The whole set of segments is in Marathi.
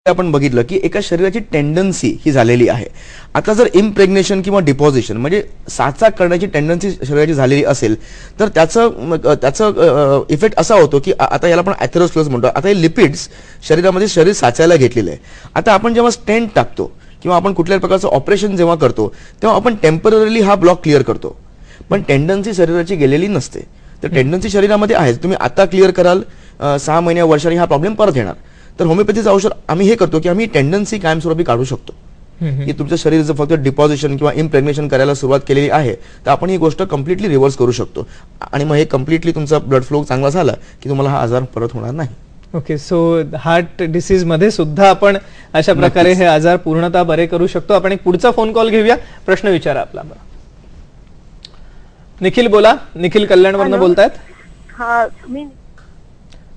आपण बघितलं की एका शरीराची टेंडन्सी ही झालेली आहे. आता जर इम्प्रेग्नेशन किंवा डिपॉझिशन म्हणजे साचा करण्याची टेंडन्सी शरीराची झालेली असेल तर त्याचं इफेक्ट असा होतो की आता याला आपण ॲथेरोस्क्लेरोसिस म्हणतो. आता हे लिपिड्स शरीरामध्ये शरीर साचायला घेतलेलं आहे. आता आपण जेव्हा स्टेंट टाकतो किंवा आपण कुठल्याही प्रकारचं ऑपरेशन जेव्हा करतो तेव्हा आपण टेम्पररीली हा ब्लॉक क्लिअर करतो, पण टेंडन्सी शरीराची गेलेली नसते. तर टेंडन्सी शरीरामध्ये आहे, तुम्ही आता क्लिअर कराल 6 महिन्या वर्षांनी हा प्रॉब्लेम परत येणार. तर होमिओपॅथीचं औषध आम्ही हे करतो की आम्ही टेंडन्सी कायमस्वरूपी काढू शकतो. की तुमचं शरीर जर फक्त डिपॉझिशन किंवा इम्प्रेग्नेशन करायला सुरुवात केलेली आहे तर आपण ही गोष्ट कम्प्लिटली रिव्हर्स करू शकतो आणि मग हे कम्प्लिटली तुमचा ब्लड फ्लो चांगला झाला की तुम्हाला हा आजार परत होणार नाही. ओके, सो हार्ट डिसीज मध्ये सुद्धा आपण अशा प्रकारे हे आजार पूर्णतः बरे करू शकतो. आपण एक पुढचा फोन कॉल घेऊया. प्रश्न विचारा आपला. निखिल बोला. निखिल कल्याणवरनं बोलतायत. हा,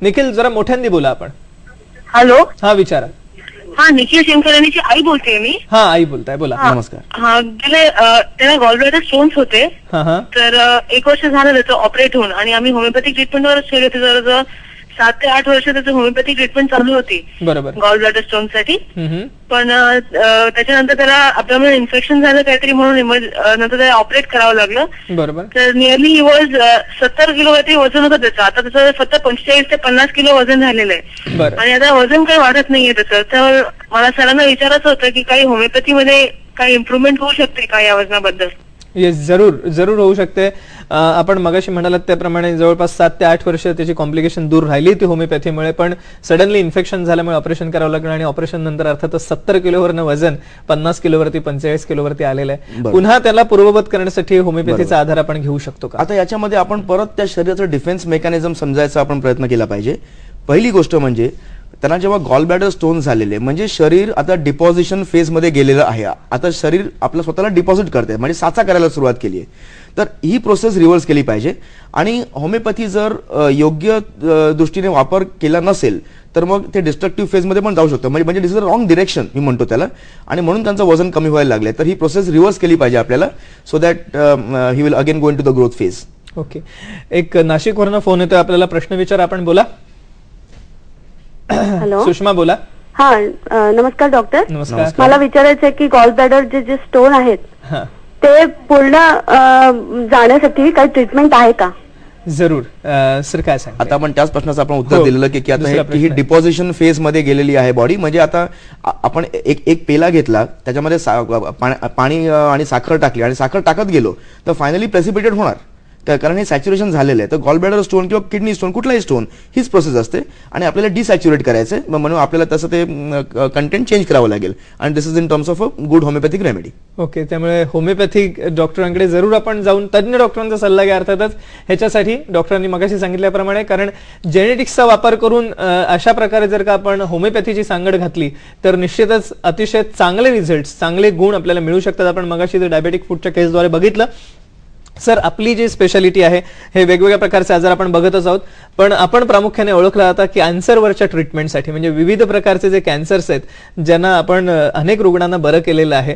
निखिल जरा मोठ्यांनी बोला आपण. हॅलो. हा विचारा. हा, निखिल शेमकरांची आई बोलते मी. हा, आई बोलताय, बोला. नमस्कार. हा, गेले त्याला गॉलब्लॅडर स्टोन्स होते. तर 1 वर्ष झालं त्याचं ऑपरेट होऊन आणि आम्ही होमिओपॅथिक ट्रीटमेंटवरच ठेवले होते. जवळजवळ 7 ते 8 वर्ष त्याचं होमिओपॅथिक ट्रीटमेंट चालू होती बरोबर गॉलब्लॅडर स्टोन साठी. पण त्याच्यानंतर त्याला ॲब्डोमिनल इन्फेक्शन झालं काहीतरी म्हणून नंतर त्याला ऑपरेट करावं लागलं. बरोबर. तर नियरली ही वॉज 70 किलो काहीतरी वजन होतं त्याचं. आता त्याचं फक्त 45 ते 50 किलो वजन झालेलं आहे आणि आता वजन काही वाढत नाहीये त्याचं. तर मला सरांना विचारायचं होतं की काही होमिओपॅथीमध्ये काही इम्प्रुव्हमेंट होऊ शकते का या वजनाबद्दल? येस, जरूर जरूर होऊ शकते. आपण मगाशी म्हणालात त्याप्रमाणे जवळपास 7 ते 8 वर्ष त्याची कॉम्प्लिकेशन दूर राहिली ती होमिओपॅथीमुळे, पण सडनली इन्फेक्शन झाल्यामुळे ऑपरेशन करावं लागलं आणि ऑपरेशन नंतर अर्थातच 70 किलोवरनं वजन 50 किलोवरती 45 किलोवरती आलेलं आहे. पुन्हा त्याला पूर्ववत करण्यासाठी होमिओपॅथीचा आधार आपण घेऊ शकतो का? आता याच्यामध्ये आपण परत त्या शरीराचं डिफेन्स मेकॅनिझम समजायचा आपण प्रयत्न केला पाहिजे. पहिली गोष्ट म्हणजे त्यांना जेव्हा गॉलब्लॅडर स्टोन झालेले म्हणजे शरीर आता डिपॉझिशन फेजमध्ये गेलेलं आहे. आता शरीर आपलं स्वतःला डिपॉझिट करते म्हणजे साचा करायला सुरुवात केली आहे. तर ही प्रोसेस रिव्हर्स केली पाहिजे आणि होमिओपॅथी जर योग्य दृष्टीने वापर केला नसेल तर मग ते डिस्ट्रक्टिव्ह फेजमध्ये पण जाऊ शकतं. म्हणजे दिस इज अ रॉंग डिरेक्शन मी म्हणतो त्याला, आणि म्हणून त्यांचं वजन कमी व्हायला लागले. तर ही प्रोसेस रिव्हर्स केली पाहिजे आपल्याला so that he will again go into the growth phase. Okay, एक नाशिकवरनं फोन येतोय आपल्याला. प्रश्न विचार आपण. बोला. हॅलो, सुषमा बोला. हा, नमस्कार डॉक्टर. नमस्कार. मला विचारायचं आहे की गॉलब्लॅडर जे स्टोन आहेत ते पूर्ण जाण्यासाठी काही ट्रीटमेंट आहे का? जरूर सर, काय सांग. आता आपण त्याच प्रश्नाचं आपण उत्तर दिलेलं की आता ही डिपॉझिशन फेज मध्ये गेलेली आहे बॉडी. म्हणजे आता आपण एक पेला घेतला त्याच्यामध्ये पाणी आणि साखर टाकली आणि साखर टाकत गेलो तर फायनली प्रेसिपिटेट होणार, कारण हे सॅच्युरेशन झालेलं आहे. तर गॉलब्लॅडर स्टोन किंवा किडनी स्टोन कुठलाही स्टोन हीच प्रोसेस असते आणि आपल्याला डिसॅच्युरेट करायचं आहे, म्हणून आपल्याला तसं ते कंटेंट चेंज करावं लागेल आणि this is in terms of a good homeopathic remedy. Okay, त्यामुळे होमिओपॅथिक डॉक्टरांकडे जरूर आपण जाऊन तज्ञ डॉक्टरांचा सल्ला घ्या अर्थातच ह्याच्यासाठी. डॉक्टरांनी मगाशी सांगितल्याप्रमाणे, कारण जेनेटिक्सचा वापर करून अशा प्रकारे जर का आपण होमिओपॅथीची सांगड घातली तर निश्चितच अतिशय चांगले रिझल्ट, चांगले गुण आपल्याला मिळू शकतात. आपण मगाशी जे डायबेटिक फूडच्या केसद्वारे बघितलं. सर, आपली जी स्पेशालिटी आहे हे वेगवेगळ्या प्रकारचे आजार आपण बघतच आहोत, पण आपण प्रामुख्याने ओळखला जाता कॅन्सरवरच्या ट्रीटमेंटसाठी, म्हणजे विविध प्रकारचे जे कॅन्सर्स आहेत ज्यांना आपण अनेक रुग्णांना बरं केलेलं आहे.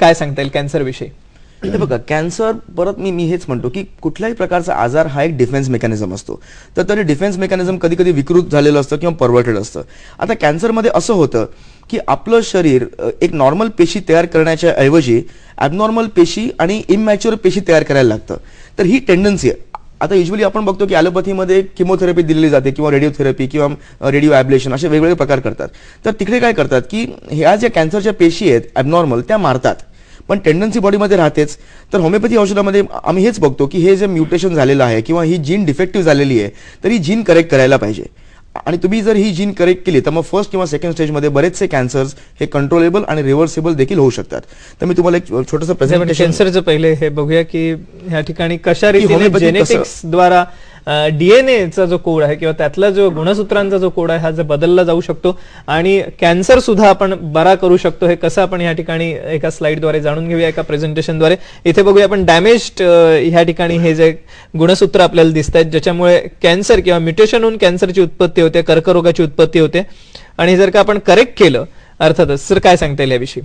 काय सांगता येईल कॅन्सर विषयी? हे बघा, कॅन्सर परत मी हेच म्हणतो की कुठल्याही प्रकारचा आजार हा एक डिफेन्स मेकॅनिझम असतो. तर तरी डिफेन्स मेकॅनिझम कधी कधी विकृत झालेलं असतं किंवा परवर्टेड असतं. आता कॅन्सरमध्ये असं होतं की आपलं शरीर एक नॉर्मल पेशी तयार करण्याच्या ऐवजी ॲबनॉर्मल पेशी आणि इमॅच्युअर पेशी तयार करायला लागतं. तर ही टेंडन्सी आहे. आता युजली आपण बघतो की ॲलोपॅथीमध्ये किमोथेरपी दिली जाते किंवा रेडिओथेरपी किंवा रेडिओ ॲब्लेशन असे वेगवेगळे प्रकार करतात. तर तिकडे काय करतात की ह्या ज्या कॅन्सरच्या पेशी आहेत ॲबनॉर्मल त्या मारतात, पण टेंडन्सी बॉडीमध्ये राहतेच. तर होमिओपॅथी औषधामध्ये आम्ही हेच बघतो की हे जे म्युटेशन झालेलं आहे किंवा ही जीन डिफेक्टिव्ह झालेली आहे तर ही जीन करेक्ट करायला पाहिजे. आणि तुम्ही जर ही जीन करेक्ट केली तर मग फर्स्ट किंवा सेकंड स्टेजमध्ये बरेचसे कॅन्सर्स हे कंट्रोलेबल आणि रिव्हर्सेबल देखील होऊ शकतात. तर मी तुम्हाला एक छोटंसं प्रेझेंटेशन कॅन्सरचं पहिले हे बघूया की ह्या ठिकाणी कशा रीतीने जेनेटिक्स द्वारा डीएनएचा जो कोड आहे किंवा त्यातला जो गुणसूत्रांचा जो कोड आहे हा जर बदलला जाऊ शकतो आणि कॅन्सर सुद्धा आपण बरा करू शकतो. हे कसं आपण या ठिकाणी एका स्लाइडद्वारे जाणून घेऊया, एका प्रेझेंटेशनद्वारे. इथे बघूया आपण डॅमेज्ड ह्या ठिकाणी हे जे गुणसूत्र आपल्याला दिसत आहेत ज्याच्यामुळे कॅन्सर किंवा म्युटेशन होऊन कॅन्सरची उत्पत्ती होते, कर्करोगाची उत्पत्ती होते. आणि जर का आपण करेक्ट केलं अर्थातच. सर, काय सांगता येईल याविषयी?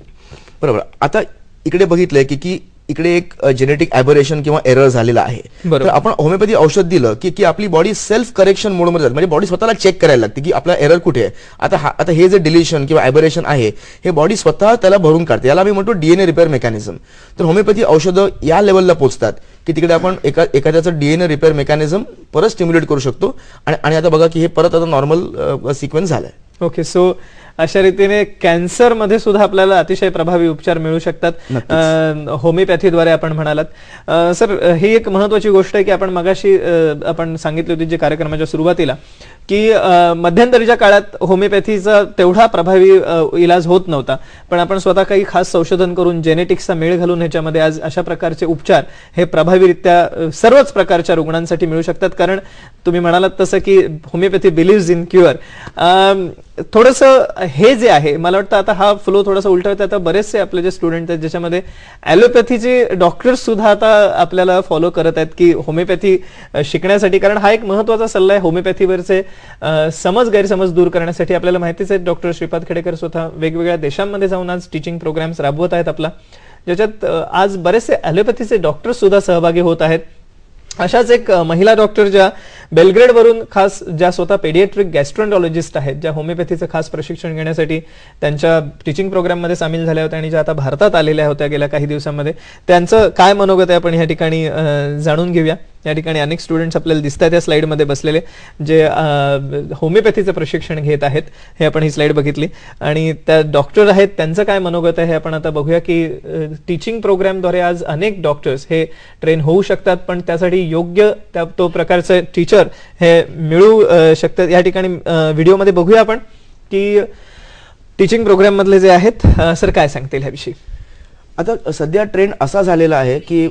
बरोबर. आता इकडे बघितलंय की इकडे एक जेनेटिक ॲबरेशन किंवा एरर झालेला आहे, तर आपण होमिओपॅथी औषध दिलं की आपली बॉडी सेल्फ करेक्शन मोडमध्ये जाते, म्हणजे बॉडी स्वतःला चेक करायला लागते की आपला एरर कुठे आहे. आता हे जे डिलिशन किंवा ॲबरेशन आहे हे बॉडी स्वतः त्याला भरून काढते, याला मी म्हणतो डीएनए रिपेअर मेकॅनिझम. तर होमिओपॅथी औषधं या लेवलला पोहोचतात की तिकडे आपण एखाद्याचं डीएनए रिपेअर मेकॅनिझम परत स्टिम्युलेट करू शकतो आणि आता बघा की हे परत आता नॉर्मल सिक्वेन्स झालाय. ओके, सो अशा रीतीने कॅन्सर मध्ये सुद्धा आपल्याला अतिशय प्रभावी उपचार मिळू शकतात होमिओपॅथीद्वारे आपण म्हणालात. सर, ही एक महत्वाची गोष्ट आहे की आपण मगाशी आपण सांगितली होती जे कार्यक्रमाच्या सुरुवातीला की मध्यंतरीच्या काळात होमिओपॅथीचा तेवढा प्रभावी इलाज होत नव्हता, पण आपण स्वतः काही खास संशोधन करून जेनेटिक्सचा मेळ घालून ह्याच्यामध्ये आज अशा प्रकारचे उपचार हे प्रभावीरित्या सर्वच प्रकारच्या रुग्णांसाठी मिळू शकतात. कारण तुम्ही म्हणालात तसं की होमिओपॅथी बिलीव्हज इन क्युअर. थोडंसं हे जे आहे मला वाटतं आता हा फ्लो थोडासा उलटा होता. आता बरेचसे आपले जे स्टुडंट आहेत ज्याच्यामध्ये ॲलोपॅथीचे डॉक्टर्स सुद्धा आता आपल्याला फॉलो करत आहेत की होमिओपॅथी शिकण्यासाठी, कारण हा एक महत्वाचा सल्ला आहे होमिओपॅथीवरचे गैरसमज दूर करण्यासाठी. आपल्याला माहितीच आहे डॉक्टर श्रीपाद खेडेकर स्वतः वेगवेगळ्या देशांमध्ये जाऊन आज टीचिंग प्रोग्राम्स राबवत आहेत आपला, ज्याच्यात आज बरेचसे ॲलोपॅथीचे डॉक्टर्स सुद्धा सहभागी होत आहेत. अशाच एक महिला डॉक्टर ज्या बेलग्रेड वरून खास ज्या स्वतः पेडियाट्रिक गॅस्ट्रोएंटरोलॉजिस्ट आहेत, ज्या होमिओपॅथीचं खास प्रशिक्षण घेण्यासाठी त्यांच्या टीचिंग प्रोग्राममध्ये सामील झाल्या होत्या आणि ज्या आता भारतात आलेल्या होत्या गेल्या काही दिवसांमध्ये, त्यांचं काय मनोगत आहे आपण ह्या ठिकाणी जाणून घेऊया. या ठिकाणी अनेक स्टुडंट्स आपल्याला दिसतात त्या स्लाइडमध्ये बसलेले जे होमिओपॅथीचं प्रशिक्षण घेत आहेत. हे आपण ही स्लाइड बघितली आणि त्या डॉक्टर आहेत त्यांचं काय मनोगत आहे हे आपण आता बघूया की टीचिंग प्रोग्रामद्वारे आज अनेक डॉक्टर्स हे ट्रेन होऊ शकतात, पण त्यासाठी योग्य तो प्रकारचं टीचर हे मिळू शकतात. या ठिकाणी व्हिडिओमध्ये बघूया आपण की टीचिंग प्रोग्राम मधले जे आहेत सर काय सांगतील ह्याविषयी. आता सध्या ट्रेंड असा झालेला आहे की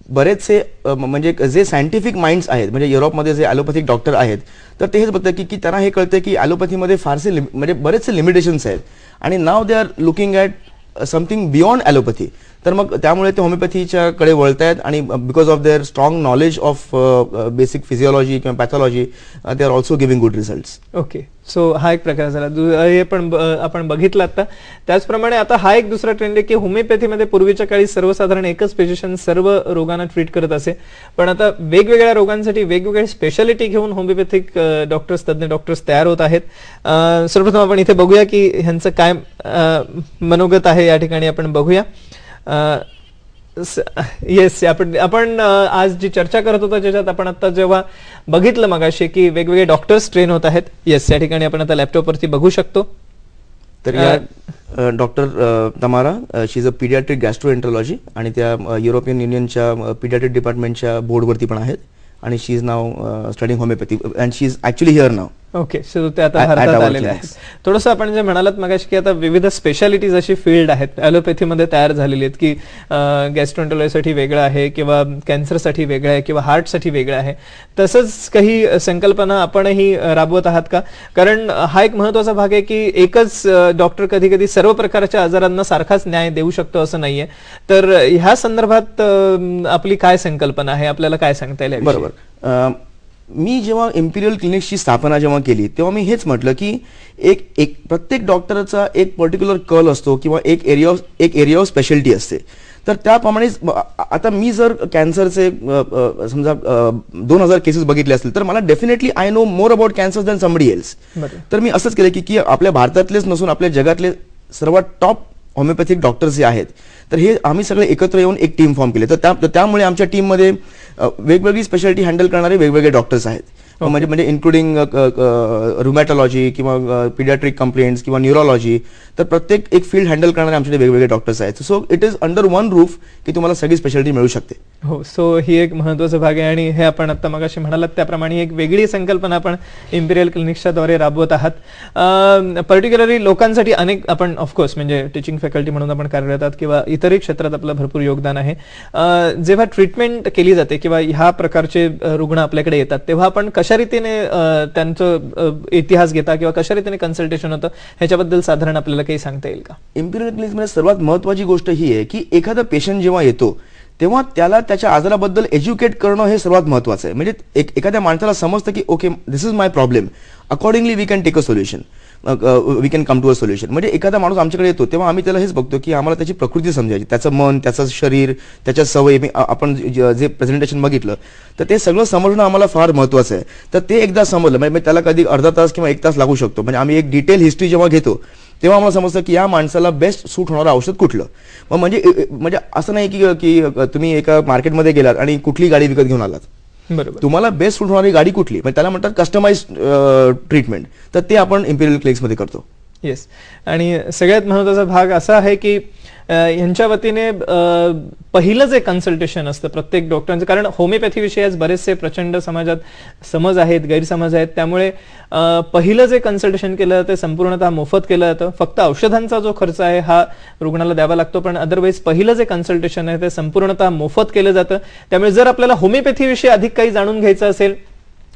बरेचसे म्हणजे जे सायंटिफिक माइंड्स आहेत, म्हणजे युरोपमध्ये जे ॲलोपॅथिक डॉक्टर आहेत, तर ते हेच बघतात की त्यांना हे कळतं की ॲलोपॅथीमध्ये फारसे म्हणजे बरेचसे लिमिटेशन्स आहेत आणि now they are looking at something beyond allopathy. तर मग त्यामुळे ते होमिओपॅथीच्या कडे वळतायत आणि because of their strong knowledge of basic physiology किंवा pathology they are also giving good results. Okay, so हा एक प्रकार झाला. हे पण आपण बघितलं आता. त्याचप्रमाणे आता हा एक दुसरा ट्रेंड आहे की होमिओपॅथीमध्ये पूर्वीच्या काळी सर्वसाधारण एकच फिजिशियन सर्व रोगांना ट्रीट करत असे, पण आता वेगवेगळ्या रोगांसाठी वेगवेगळ्या स्पेशालिटी घेऊन होमिओपॅथिक डॉक्टर्स, तज्ञ डॉक्टर्स तयार होत आहेत. सर्वप्रथम आपण इथे बघूया की ह्यांचं काय मनोगत आहे. या ठिकाणी आपण बघूया. येस, आपण आज जी चर्चा करत होतो ज्याच्यात आपण आता जेव्हा बघितलं मगाशी की वेगवेगळे डॉक्टर्स ट्रेन होत आहेत. येस, या ठिकाणी आपण आता लॅपटॉपवरती बघू शकतो. तर या डॉक्टर तमारा शी इज अ पीडियाट्रिक गॅस्ट्रोएंटरोलॉजी आणि त्या युरोपियन युनियनच्या पीडियाट्रिक डिपार्टमेंटच्या बोर्डवरती पण आहेत आणि she is now studying homeopathy and she is actually here now. Okay, so ते आता भारतात आलेले आहेत. थोडंसं आपण जे म्हणालात मगाशी की आता विविध स्पेशालिटीज अशी फील्ड आहेत ॲलोपॅथीमध्ये तयार झालेली आहेत की गॅस्ट्रोएंटरोलॉजीसाठी वेगळं आहे किंवा कॅन्सरसाठी वेगळं आहे किंवा हार्टसाठी वेगळं आहे. तसंच काही संकल्पना आपणही राबवत आहात का? कारण हा एक महत्वाचा भाग आहे की एकच डॉक्टर कधी कधी सर्व प्रकारच्या आजारांना सारखाच न्याय देऊ शकतो असं नाहीये. तर ह्या संदर्भात आपली काय संकल्पना आहे, आपल्याला काय सांगता येईल? बरोबर. मी जेव्हा इम्पिरियल क्लिनिक्सची स्थापना जेव्हा केली तेव्हा मी हेच म्हटलं की एक प्रत्येक डॉक्टरचा एक पर्टिक्युलर कल असतो किंवा एक एरिया ऑफ स्पेशालिटी असते. तर त्याप्रमाणेच आता मी जर कॅन्सरचे समजा 2000 केसेस बघितले असतील तर मला definitely I know more about cancer than somebody else. तर मी असंच केलं की आपल्या भारतातलेच नसून आपल्या जगातले सर्वात टॉप होमिओपॅथिक डॉक्टर्स जे आहेत तर हे आम्ही सगळे एकत्र येऊन एक टीम फॉर्म केली. तर त्यामुळे आमच्या टीममध्ये वेगवेगळी स्पेशालिटी हँडल करणारे वेगवेगळे डॉक्टर्स आहेत. म्हणजे इन्क्लुडिंग रुमॅटॉलॉजी किंवा पीडियाट्रिक कंप्लेंट्स किंवा न्यूरोलॉजी. तर प्रत्येक एक फील्ड हँडल करणारे आमच्याकडे वेगवेगळे डॉक्टर्स आहेत. So it is under one roof की तुम्हाला सगळी स्पेशालिटी मिळू शकते. हो, सो ही एक महत्वाचा भाग आहे आणि हे आपण आता मगाशी म्हणालात त्याप्रमाणे एक वेगळी संकल्पना आपण इम्पिरियल क्लिनिक्सच्या द्वारे राबवत आहात. पर्टिक्युलरली लोकांसाठी अनेक आपण ऑफकोर्स म्हणजे टीचिंग फॅकल्टी म्हणून आपण कार्यरत आहात किंवा इतरही क्षेत्रात आपलं भरपूर योगदान आहे. जेव्हा ट्रीटमेंट केली जाते किंवा ह्या प्रकारचे रुग्ण आपल्याकडे येतात तेव्हा आपण कशा रीतीने त्यांचं इतिहास घेता किंवा कशा रीतीने कन्सल्टेशन होतं ह्याच्याबद्दल साधारण आपल्याला काही सांगता येईल का? इम्पिरियल क्लिनिक्समध्ये सर्वात महत्वाची गोष्ट ही आहे की एखादा पेशंट जेव्हा येतो तेव्हा त्याला त्याच्या आजाराबद्दल एज्युकेट करणं हे सर्वात महत्वाचं आहे. म्हणजे एखाद्या माणसाला समजतं की okay this is my problem, accordingly we can take a solution. We can come to a solution. म्हणजे एखादा माणूस आमच्याकडे येतो तेव्हा आम्ही त्याला हेच बघतो की आम्हाला त्याची प्रकृती समजायची, त्याचं मन, त्याचं शरीर, त्याच्या सवयी. आपण जे प्रेझेंटेशन बघितलं तर ते सगळं समजणं आम्हाला फार महत्त्वाचं आहे. तर ते एकदा समजलं म्हणजे त्याला कधी अर्धा तास किंवा 1 तास लागू शकतो. म्हणजे आम्ही एक डिटेल हिस्ट्री जेव्हा घेतो तेव्हा आम्हाला समजतं की या माणसाला बेस्ट सूट होणारं औषध कुठलं. मग म्हणजे असं नाही की तुम्ही एका मार्केटमध्ये गेलात आणि कुठली गाडी विकत घेऊन आलात. बरोबर. तुम्हाला बेस्ट सूट होणारी गाडी कुठली, म्हणजे त्याला म्हणतात कस्टमाइज ट्रीटमेंट. तर ते आपण इम्पिरियल क्लिनिक्समध्ये करतो. येस. आणि सगळ्यात महत्त्वाचा भाग असा आहे की यांच्या वतीने पहिलं जे कन्सल्टेशन असतं प्रत्येक डॉक्टरांचं, कारण होमिओपॅथीविषयी आज बरेचसे प्रचंड समाजात समज आहेत, गैरसमज आहेत, त्यामुळे पहिलं जे कन्सल्टेशन केलं ते संपूर्णतः मोफत केलं जातं. फक्त औषधांचा जो खर्च आहे हा रुग्णाला द्यावा लागतो, पण अदरवाईज पहिलं जे कन्सल्टेशन आहे ते संपूर्णतः मोफत केलं जातं. त्यामुळे जर आपल्याला होमिओपॅथीविषयी अधिक काही जाणून घ्यायचं असेल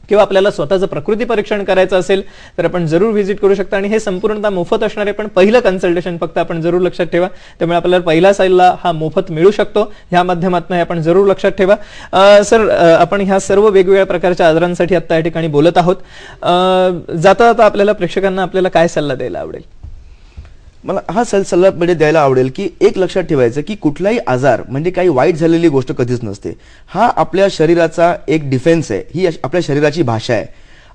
किंवा आपल्याला स्वतःचं प्रकृती परीक्षण करायचं असेल तर आपण जरूर व्हिजिट करू शकता. आणि हे संपूर्णतः मोफत असणार आहे, पण पहिलं कन्सल्टेशन फक्त आपण जरूर लक्षात ठेवा. त्यामुळे आपल्याला पहिला सल्ला हा मोफत मिळू शकतो. ह्या माध्यमातून हे आपण जरूर लक्षात ठेवा. सर, आपण ह्या सर्व वेगवेगळ्या प्रकारच्या आजारांसाठी आता या ठिकाणी बोलत आहोत. जाता जाता आपल्याला प्रेक्षकांना आपल्याला काय सल्ला द्यायला आवडेल? मला हा सल्ला म्हणजे द्यायला आवडेल की एक लक्षात ठेवायचं की कुठलाही आजार म्हणजे काही वाईट झालेली गोष्ट कधीच नसते. हा आपल्या शरीराचा एक डिफेन्स आहे, ही आपल्या शरीराची भाषा आहे.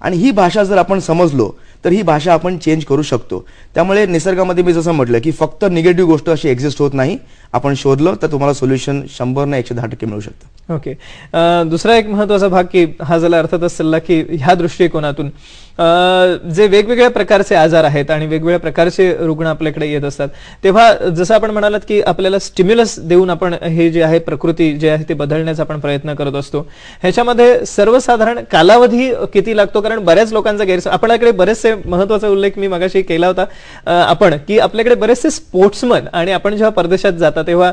आणि ही भाषा जर आपण समजलो तर ही भाषा आपण चेंज करू शकतो. त्यामुळे निसर्गामध्ये मी जसं म्हटलं की फक्त निगेटिव्ह गोष्ट अशी एक्झिस्ट होत नाही. आपण शोधलं तर तुम्हाला सोल्युशन 100 ना 110% मिळू शकतं. ओके. दुसरा एक महत्वाचा भाग की हा झाला अर्थातच सल्ला की ह्या दृष्टिकोनातून जे वेगवेगळ्या प्रकारचे आजार आहेत आणि वेगवेगळ्या प्रकारचे रुग्ण आपल्याकडे येत असतात, तेव्हा जसं आपण म्हणालात की आपल्याला स्टिम्युलस देऊन आपण हे जे आहे प्रकृती जे आहे ते बदलण्याचा आपण प्रयत्न करत असतो. ह्याच्यामध्ये सर्वसाधारण कालावधी किती लागतो? कारण बऱ्याच लोकांचा गैरसमज, आपल्याकडे बरेचसे महत्वाचा उल्लेख मी मगाशी केला होता आपण की आपल्याकडे बरेचसे स्पोर्ट्समन आणि आपण जेव्हा परदेशात जाता तेव्हा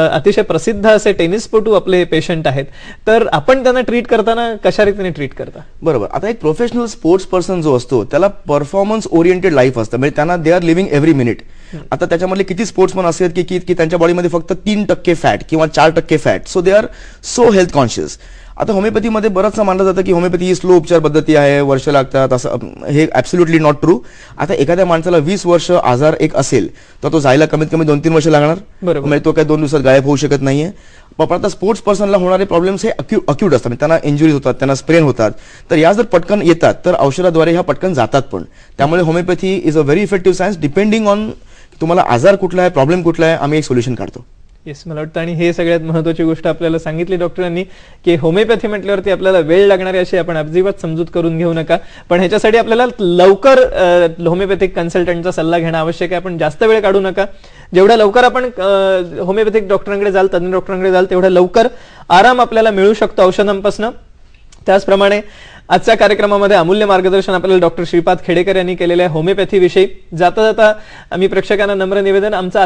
अतिशय प्रसिद्ध असे टेनिसपटू आपले पेशंट आहेत, तर आपण त्यांना ट्रीट करताना कशा रीतीने ट्रीट करता? बरोबर. आता एक प्रोफेशनल स्पोर्ट्स पर्सन जो असतो त्याला परफॉर्मन्स ओरिएंटेड लाईफ असतं. म्हणजे त्यांना they are living every minute. आता त्याच्यामधले किती स्पोर्ट्समन असतात की त्यांच्या बॉडीमध्ये फक्त 3% फॅट किंवा 4% fat, so they are so health conscious. आता होमिओपॅथीमध्ये बरंचसं मानलं जातं की होमिओपॅथी ही स्लो उपचार पद्धती आहे, वर्ष लागतात, असं हे ॲब्सोल्युटली नॉट ट्रू. आता एखाद्या माणसाला 20 वर्ष आजार एक असेल तर तो जायला कमीत कमी 2-3 वर्ष लागणार. म्हणजे तो काही 2 दिवसात गायब होऊ शकत नाहीये. पण आता स्पोर्ट्स पर्सनला होणारे प्रॉब्लेम्स हे अक्यूट असतात. त्यांना इंजुरीज होतात, त्यांना स्प्रेन होतात. तर या जर पटकन येतात तर औषधाद्वारे ह्या पटकन जातात पण. त्यामुळे homeopathy is a very effective science. Depending on तुम्हाला आजार कुठला आहे, प्रॉब्लेम कुठला आहे, आम्ही एक सोल्युशन काढतो. येस, मला वाटतं. आणि हे सगळ्यात महत्त्वाची गोष्ट आपल्याला सांगितली डॉक्टरांनी की होमिओपॅथी म्हटल्यावरती आपल्याला वेळ लागणार आहे अशी आपण अजिबात समजूत करून घेऊ नका. पण ह्याच्यासाठी आपल्याला लवकर होमिओपॅथिक कन्सल्टंटचा सल्ला घेणं आवश्यक आहे. आपण जास्त वेळ काढू नका. जेवढ्या लवकर आपण होमिओपॅथिक डॉक्टरांकडे जाल, तज्ञ डॉक्टरांकडे जाल, तेवढ्या लवकर आराम आपल्याला मिळू शकतो औषधांपासून. त्याचप्रमाणे आजच्या कार्यक्रमामध्ये अमूल्य मार्गदर्शन आपल्याला डॉक्टर श्रीपाद खेडेकर यांनी केलेले आहे होमिओपॅथी विषयी. जाता जाता आम्ही प्रेक्षकांना नम्र निवेदन, आमचा